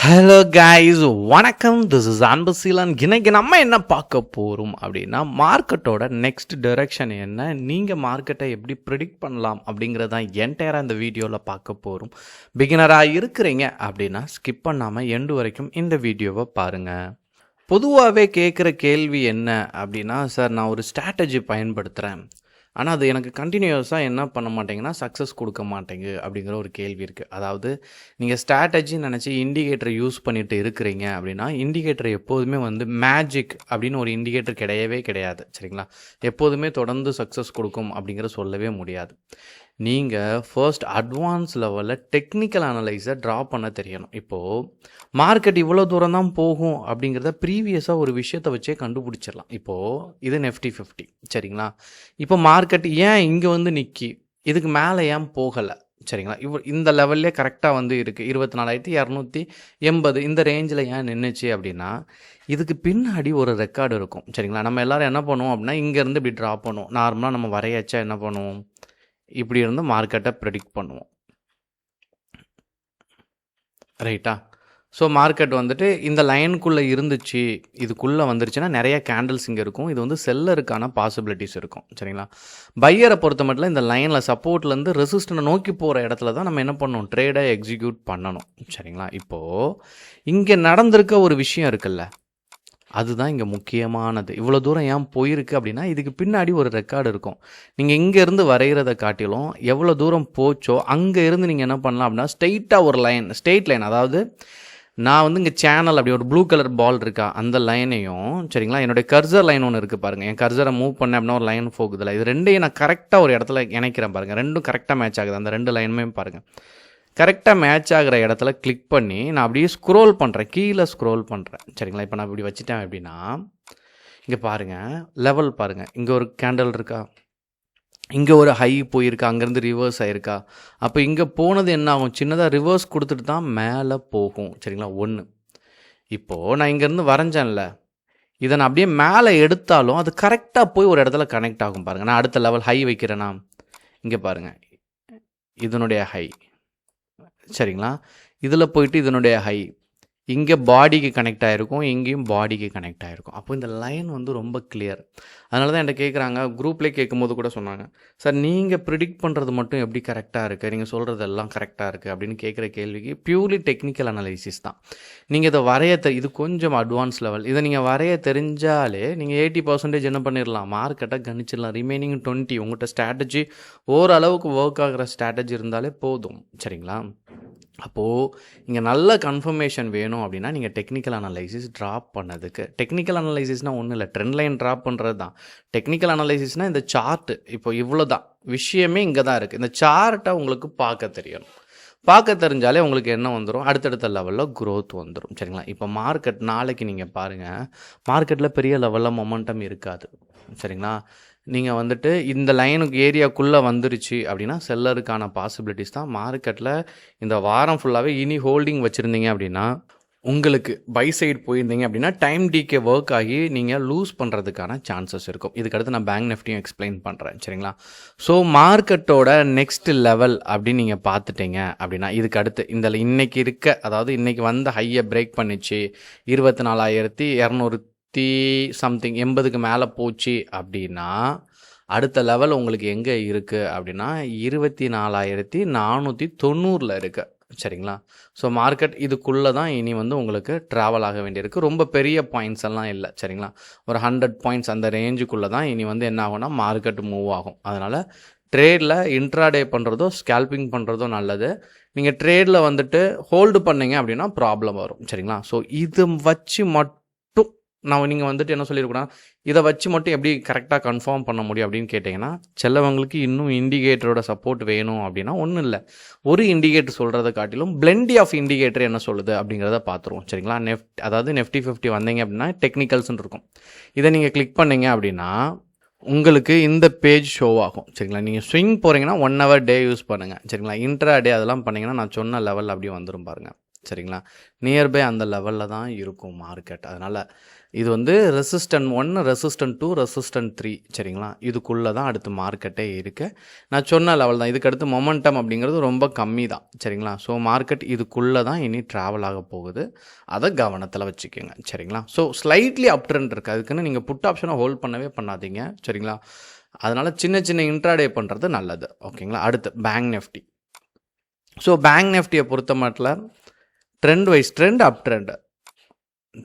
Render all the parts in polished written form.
Hello guys, வணக்கம். This is Anbaseelan. இன்னைக்கு நம்ம என்ன பார்க்க போகிறோம் அப்படின்னா, மார்க்கெட்டோட நெக்ஸ்ட் டைரக்ஷன் என்ன, நீங்கள் மார்க்கெட்டை எப்படி ப்ரிடிக்ட் பண்ணலாம் அப்படிங்கிறதான் என்டையராக இந்த வீடியோவில் பார்க்க போகிறோம். பிகினராக இருக்கிறீங்க அப்படின்னா ஸ்கிப் பண்ணாமல் எண்டு வரைக்கும் இந்த வீடியோவை பாருங்கள். பொதுவாகவே கேட்குற கேள்வி என்ன அப்படின்னா, சார் நான் ஒரு ஸ்ட்ராட்டஜி பயன்படுத்துகிறேன், ஆனால் அது எனக்கு கண்டினியூஸாக என்ன பண்ண மாட்டேங்கன்னா சக்ஸஸ் கொடுக்க மாட்டேங்கு அப்படிங்கிற ஒரு கேள்வி இருக்குது. அதாவது நீங்கள் ஸ்ட்ராட்டஜின்னு நினச்சி இண்டிகேட்டரை யூஸ் பண்ணிட்டு இருக்கிறீங்க அப்படின்னா, இண்டிகேட்டர் எப்போதுமே மேஜிக் அப்படின்னு ஒரு இண்டிகேட்டர் கிடையவே கிடையாது. சரிங்களா? எப்போதுமே தொடர்ந்து சக்ஸஸ் கொடுக்கும் அப்படிங்கிற சொல்லவே முடியாது. நீங்கள் ஃபர்ஸ்ட் அட்வான்ஸ் லெவலில் டெக்னிக்கல் அனலைஸை ட்ரா பண்ண தெரியணும். இப்போது மார்க்கெட் இவ்வளோ தூரம் தான் போகும் அப்படிங்கிறத ப்ரீவியஸாக ஒரு விஷயத்தை வச்சே கண்டுபிடிச்சிடலாம். இப்போது இது Nifty 50. சரிங்களா? இப்போ மார்க்கெட் ஏன் இங்கே நிற்கி இதுக்கு மேலே ஏன் போகலை? சரிங்களா? இந்த லெவல்லே கரெக்டாக இருக்குது 24,280 இந்த ரேஞ்சில் ஏன் நின்றுச்சு அப்படின்னா, இதுக்கு பின்னாடி ஒரு ரெக்கார்டு இருக்கும். சரிங்களா? நம்ம எல்லோரும் என்ன பண்ணுவோம் அப்படின்னா, இங்கேருந்து இப்படி ட்ரா பண்ணுவோம். நார்மலாக நம்ம வரையாச்சா என்ன பண்ணுவோம், இப்படி இருந்து மார்க்கெட்டை ப்ரெடிக்ட் பண்ணுவோம். ரைட்டா? ஸோ மார்க்கெட் இந்த லைனுக்குள்ளே இருந்துச்சு, இதுக்குள்ளே வந்துருச்சுன்னா நிறைய கேண்டில்ஸ் இங்கே இருக்கும். இது செல்லருக்கான பாசிபிலிட்டிஸ் இருக்கும். சரிங்களா? பையரை பொறுத்த மட்டும் இந்த லைனில் சப்போர்ட்லேருந்து ரெசிஸ்டனை நோக்கி போகிற இடத்துல தான் நம்ம என்ன பண்ணணும், ட்ரேடை எக்ஸிக்யூட் பண்ணணும். சரிங்களா? இப்போது இங்கே நடந்திருக்க ஒரு விஷயம் இருக்குல்ல, அதுதான் இங்கே முக்கியமானது. இவ்வளோ தூரம் ஏன் போயிருக்கு அப்படின்னா, இதுக்கு பின்னாடி ஒரு ரெக்கார்டு இருக்கும். நீங்கள் இங்கேருந்து வரைகிறத காட்டிலும் எவ்வளோ தூரம் போச்சோ அங்கே இருந்து நீங்கள் என்ன பண்ணலாம் அப்படின்னா, ஸ்ட்ரெயிட்டாக ஒரு லைன், ஸ்ட்ரெயிட் லைன், அதாவது நான் இங்கே சேனல் அப்படி ஒரு ப்ளூ கலர் பால் இருக்கா அந்த லைனையும், சரிங்களா, என்னுடைய கர்சர் லைன் ஒன்று இருக்குது பாருங்கள். என் கர்சரை மூவ் பண்ணேன் அப்படின்னா ஒரு லைன் போகுதில்ல, இது ரெண்டையும் நான் கரெக்டாக ஒரு இடத்துல இணைக்கிறேன் பாருங்கள். ரெண்டும் கரெக்டாக மேட்ச் ஆகுது. அந்த ரெண்டு லைனுமே பாருங்கள் கரெக்டாக மேட்ச் ஆகிற இடத்துல கிளிக் பண்ணி நான் அப்படியே ஸ்க்ரோல் பண்ணுறேன், கீழே ஸ்க்ரோல் பண்ணுறேன். சரிங்களா? இப்போ நான் இப்படி வச்சுட்டேன் அப்படின்னா, இங்கே பாருங்கள் லெவல் பாருங்கள், இங்கே ஒரு கேண்டில் இருக்கா, இங்கே ஒரு ஹை போயிருக்கா, அங்கேருந்து ரிவர்ஸ் ஆகிருக்கா. அப்போ இங்கே போனது என்ன ஆகும், சின்னதாக ரிவர்ஸ் கொடுத்துட்டு தான் மேலே போகும். சரிங்களா? ஒன்று. இப்போது நான் இங்கேருந்து வரைஞ்சேன்ல, இதை நான் அப்படியே மேலே எடுத்தாலும் அது கரெக்டாக போய் ஒரு இடத்துல கனெக்ட் ஆகும் பாருங்கள். நான் அடுத்த லெவல் ஹை வைக்கிறேன்னா, இங்கே பாருங்கள் இதனுடைய ஹை, சரிங்களா, இதில் போயிட்டு இதனுடைய ஹை இங்கே பாடிக்கு கனெக்ட் ஆகிருக்கும், இங்கேயும் பாடிக்கு கனெக்ட் ஆகிருக்கும். அப்போ இந்த லைன் ரொம்ப கிளியர். அதனால தான் என்கிட்ட கேட்குறாங்க, குரூப்லேயே கேட்கும்போது கூட சொன்னாங்க, சார் நீங்கள் ப்ரிடிக்ட் பண்ணுறது மட்டும் எப்படி கரெக்டாக இருக்குது, நீங்கள் சொல்கிறதெல்லாம் கரெக்டாக இருக்குது அப்படின்னு கேட்குற கேள்விக்கு பியூர்லி டெக்னிக்கல் அனலைசிஸ் தான். நீங்கள் இதை இது கொஞ்சம் அட்வான்ஸ் லெவல். இதை நீங்கள் வரைய தெரிஞ்சாலே நீங்கள் 80% என்ன பண்ணிடலாம், மார்க்கெட்டை கணிச்சிடலாம். ரிமைனிங் 20 உங்கள்கிட்ட ஸ்ட்ராட்டஜி ஓரளவுக்கு ஒர்க் ஆகிற ஸ்ட்ராட்டஜி இருந்தாலே போதும். சரிங்களா? அப்போது இங்கே நல்ல கன்ஃபர்மேஷன் வேணும் அப்படின்னா நீங்கள் டெக்னிக்கல் அனலைசிஸ் ட்ராப் பண்ணதுக்கு, டெக்னிக்கல் அனலைசிஸ்னால் ஒன்றும் இல்லை, ட்ரெண்ட் லைன் ட்ராப் பண்ணுறது தான் டெக்னிக்கல் அனலைசிஸ்னால். இந்த சார்ட்டு இப்போ இவ்வளோ தான் விஷயமே, இங்கே தான் இருக்குது. இந்த சார்ட்டை உங்களுக்கு பார்க்க தெரியணும். பார்க்க தெரிஞ்சாலே உங்களுக்கு என்ன வந்துடும், அடுத்தடுத்த லெவலில் க்ரோத் வந்துடும். சரிங்களா? இப்போ மார்க்கெட் நாளைக்கு நீங்கள் பாருங்கள், மார்க்கெட்டில் பெரிய லெவலில் மொமெண்டம் இருக்காது. சரிங்களா? நீங்கள் இந்த லைனுக்கு ஏரியாக்குள்ளே வந்துருச்சு அப்படின்னா செல்லருக்கான பாசிபிலிட்டிஸ் தான். மார்க்கெட்டில் இந்த வாரம் ஃபுல்லாகவே இனி ஹோல்டிங் வச்சுருந்தீங்க அப்படின்னா, உங்களுக்கு பை சைடு போயிருந்தீங்க அப்படின்னா டைம் டிகே ஒர்க் ஆகி நீங்கள் லூஸ் பண்ணுறதுக்கான சான்சஸ் இருக்கும். இதுக்கடுத்து நான் பேங்க் நிஃப்டியும் எக்ஸ்பிளைன் பண்ணுறேன். சரிங்களா? ஸோ மார்க்கெட்டோட நெக்ஸ்ட் லெவல் அப்படின்னு நீங்கள் பார்த்துட்டீங்க அப்படின்னா, இதுக்கு அடுத்து இன்னைக்கு இருக்க, அதாவது இன்றைக்கி ஹையை பிரேக் பண்ணிச்சு 24,200 சம்திங் 80க்கு மேலே போச்சு அப்படின்னா, அடுத்த லெவல் உங்களுக்கு எங்கே இருக்குது அப்படின்னா 24,490 இருக்குது. சரிங்களா? ஸோ மார்க்கெட் இதுக்குள்ளே தான் இனி உங்களுக்கு ட்ராவல் ஆக வேண்டியிருக்கு. ரொம்ப பெரிய பாயிண்ட்ஸ் எல்லாம் இல்லை. சரிங்களா? ஒரு 100 பாயிண்ட்ஸ் அந்த ரேஞ்சுக்குள்ளே தான் இனி என்ன ஆகும்னா மார்க்கெட் மூவ் ஆகும். அதனால் ட்ரேடில் இன்ட்ராடே பண்ணுறதோ ஸ்கேல்பிங் பண்ணுறதோ நல்லது. நீங்கள் ட்ரேடில் ஹோல்டு பண்ணீங்க அப்படின்னா ப்ராப்ளம் வரும். சரிங்களா? ஸோ இது வச்சு மட்டும் நான் நீங்கள் என்ன சொல்லியிருக்கேன்னா, இதை வச்சு மட்டும் எப்படி கரெக்டாக கன்ஃபார்ம் பண்ண முடியும் அப்படின்னு கேட்டிங்கன்னா, சிலவங்களுக்கு இன்னும் இண்டிகேட்டரோட சப்போர்ட் வேணும் அப்படின்னா ஒன்றும் இல்லை, ஒரு இண்டிகேட்டர் சொல்கிறத காட்டிலும் பிளெண்டி ஆஃப் இண்டிகேட்டர் என்ன சொல்லுது அப்படிங்கிறத பார்த்துருவோம். சரிங்களா? அதாவது Nifty 50 வந்தீங்க அப்படின்னா டெக்னிக்கல்ஸ்ன்னு இருக்கும். இதை நீங்கள் கிளிக் பண்ணீங்க அப்படின்னா உங்களுக்கு இந்த பேஜ் ஷோ ஆகும். சரிங்களா? நீங்கள் ஸ்விங் போகிறீங்கன்னா 1 hour டே யூஸ் பண்ணுங்கள். சரிங்களா? இன்ட்ரா டே அதெல்லாம் பண்ணிங்கன்னா நான் சொன்ன லெவல் அப்படியே வந்துடும் பாருங்கள். சரிங்களா. நியர்பை அந்த லெவலில் தான் இருக்கும் மார்க்கெட். அதனால் இது வந்து ரெசிஸ்டன்ட் 1, ரெசிஸ்டன்ட் 2, ரெசிஸ்டன்ட் 3 சரிங்களா. இதுக்குள்ளே தான் அடுத்து மார்க்கெட்டே இருக்குது. நான் சொன்ன லெவல் தான். இதுக்கடுத்து மொமெண்டம் அப்படிங்கிறது ரொம்ப கம்மி தான் சரிங்களா. ஸோ மார்க்கெட் இதுக்குள்ளே தான் இனி ட்ராவல் ஆக போகுது. அதை கவனத்தில் வச்சுக்கோங்க சரிங்களா. ஸோ ஸ்லைட்லி அப் ட்ரெண்ட் இருக்குது. அதுக்குன்னு நீங்கள் புட் ஆப்ஷனை ஹோல்ட் பண்ணவே பண்ணாதீங்க சரிங்களா. அதனால் சின்ன சின்ன இன்ட்ராடே பண்ணுறது நல்லது ஓகேங்களா. அடுத்து பேங்க் நிஃப்டி. ஸோ பேங்க் நிஃப்டியை பொறுத்த மட்டும் trend wise trend up trend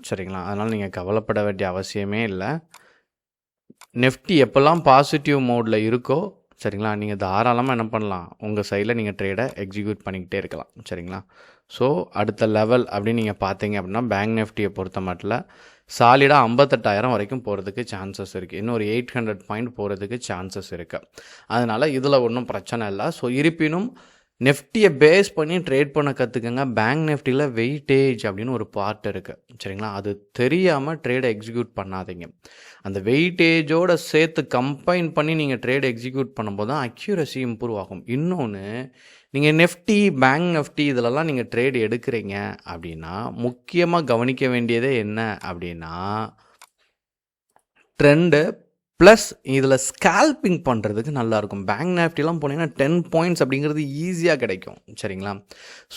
சரிங்களா. அதனால் நீங்கள் கவலைப்பட வேண்டிய அவசியமே இல்லை. நிஃப்டி எப்போல்லாம் பாசிட்டிவ் மோடில் இருக்கோ சரிங்களா, நீங்கள் தாராளமாக என்ன பண்ணலாம், உங்கள் சைடில் நீங்கள் ட்ரேடை எக்ஸிக்யூட் பண்ணிக்கிட்டே இருக்கலாம் சரிங்களா. ஸோ அடுத்த லெவல் அப்படின்னு நீங்கள் பார்த்தீங்க அப்படின்னா பேங்க் நிஃப்டியை பொறுத்த மட்டும் சாலிடாக 58,000 வரைக்கும் போகிறதுக்கு சான்சஸ் இருக்குது. இன்னும் ஒரு 800 பாயிண்ட் போகிறதுக்கு சான்சஸ் இருக்குது. அதனால் இதில் ஒன்றும் பிரச்சனை இல்லை. ஸோ இருப்பினும் நிஃப்டியை பேஸ் பண்ணி ட்ரேட் பண்ண கற்றுக்கங்க. பேங்க் நிஃப்டியில் வெயிட்டேஜ் அப்படின்னு ஒரு பார்ட் இருக்குது சரிங்களா. அது தெரியாமல் ட்ரேடை எக்ஸிக்யூட் பண்ணாதீங்க. அந்த வெயிட்டேஜோடு சேர்த்து கம்பைன் பண்ணி நீங்கள் ட்ரேடை எக்ஸிக்யூட் பண்ணும்போது தான் அக்யூரசி இம்ப்ரூவ் ஆகும். இன்னொன்று, நீங்கள் நிஃப்டி பேங்க் நிஃப்டி இதிலெல்லாம் நீங்கள் ட்ரேடு எடுக்கிறீங்க அப்படின்னா முக்கியமாக கவனிக்க வேண்டியதே என்ன அப்படின்னா ட்ரெண்டு ப்ளஸ் இதில் ஸ்கேல்பிங் பண்ணுறதுக்கு நல்லாயிருக்கும். பேங்க் நிஃப்டிலாம் போனீங்கன்னா 10 பாயிண்ட்ஸ் அப்படிங்கிறது ஈஸியாக கிடைக்கும் சரிங்களா.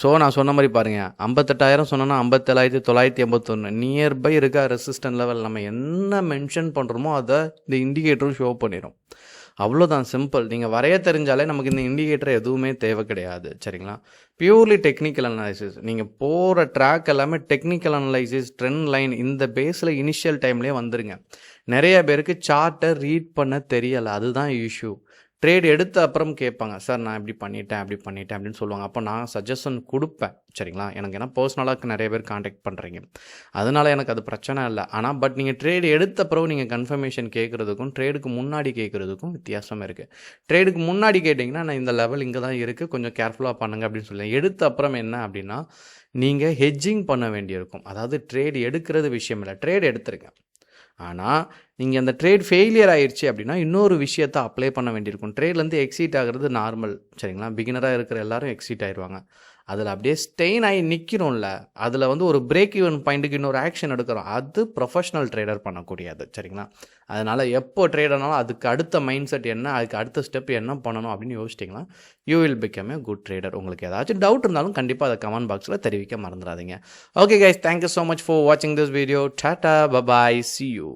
ஸோ நான் சொன்ன மாதிரி பாருங்கள், 58,000 சொன்னோன்னா 57,981 நியர்பை இருக்க ரெசிஸ்டன்ட் லெவல். நம்ம என்ன மென்ஷன் பண்ணுறோமோ அதை இந்த இண்டிகேட்டரும் ஷோ பண்ணிடும். அவ்வளோதான், சிம்பிள். நீங்கள் வரைய தெரிஞ்சாலே நமக்கு இந்த இண்டிகேட்டர் எதுவுமே தேவை கிடையாது சரிங்களா. Purely technical analysis. நீங்கள் போகிற ட்ராக் எல்லாமே டெக்னிக்கல் அனலைசிஸ், ட்ரெண்ட் லைன் இந்த பேஸில் இனிஷியல் டைம்லேயே வந்துருங்க. நிறைய பேருக்கு சார்ட்டை ரீட் பண்ண தெரியலை, அதுதான் இஷ்யூ. ட்ரேட் எடுத்த அப்புறம் கேட்பாங்க, சார் நான் இப்படி பண்ணிட்டேன் அப்படின்னு சொல்லுவாங்க. அப்போ நான் சஜஷன் கொடுப்பேன் சரிங்களா. எனக்கு ஏன்னா பர்சனலாக நிறைய பேர் காண்டாக்ட் பண்ணுறீங்க, அதனால் எனக்கு அது பிரச்சனை இல்லை. ஆனால் பட் நீங்கள் ட்ரேட் எடுத்த அப்புறம் நீங்கள் கன்ஃபர்மேஷன் கேட்குறதுக்கும் ட்ரேடுக்கு முன்னாடி கேட்குறதுக்கும் வித்தியாசம் இருக்குது. ட்ரேடுக்கு முன்னாடி கேட்டிங்கன்னா நான் இந்த லெவல் இங்கே தான் இருக்குது, கொஞ்சம் கேர்ஃபுல்லாக பண்ணுங்க அப்படின்னு சொல்லுவேன். எடுத்த அப்புறம் என்ன அப்படின்னா நீங்கள் ஹெட்ஜிங் பண்ண வேண்டியிருக்கும். அதாவது ட்ரேட் எடுக்கிறது விஷயம் இல்லை, ட்ரேட் எடுத்துருங்க. ஆனால் நீங்கள் அந்த ட்ரேட் ஃபெயிலியர் ஆயிடுச்சு அப்படின்னா இன்னொரு விஷயத்தை அப்ளை பண்ண வேண்டியிருக்கும். ட்ரேட்லேருந்து எக்ஸிட் ஆகிறது நார்மல் சரிங்களா. பிகினராக இருக்கிற எல்லாரும் எக்ஸிட் ஆயிடுவாங்க. அதில் அப்படியே ஸ்டெயின் ஆகி நிற்கிறோம்ல, அதில் வந்து ஒரு பிரேக் ஈவன் பாயிண்ட்டுக்கு இன்னொரு ஆக்ஷன் எடுக்கிறோம், அது ப்ரொஃபஷனல் ட்ரேடர் பண்ணக்கூடியது சரிங்களா. அதனால் எப்போ ட்ரேடர்னாலும் அதுக்கு அடுத்த மைண்ட் செட் என்ன, அதுக்கு அடுத்த ஸ்டெப் என்ன பண்ணணும் அப்படின்னு யோசிச்சிங்கன்னா you will become a good trader. உங்களுக்கு ஏதாச்சும் டவுட் இருந்தாலும் கண்டிப்பாக அதை கமெண்ட் பாக்ஸில் தெரிவிக்க மறந்துடாதீங்க. Okay guys, thank you so much for வாட்சிங் this video. Tata, bye bye, see you.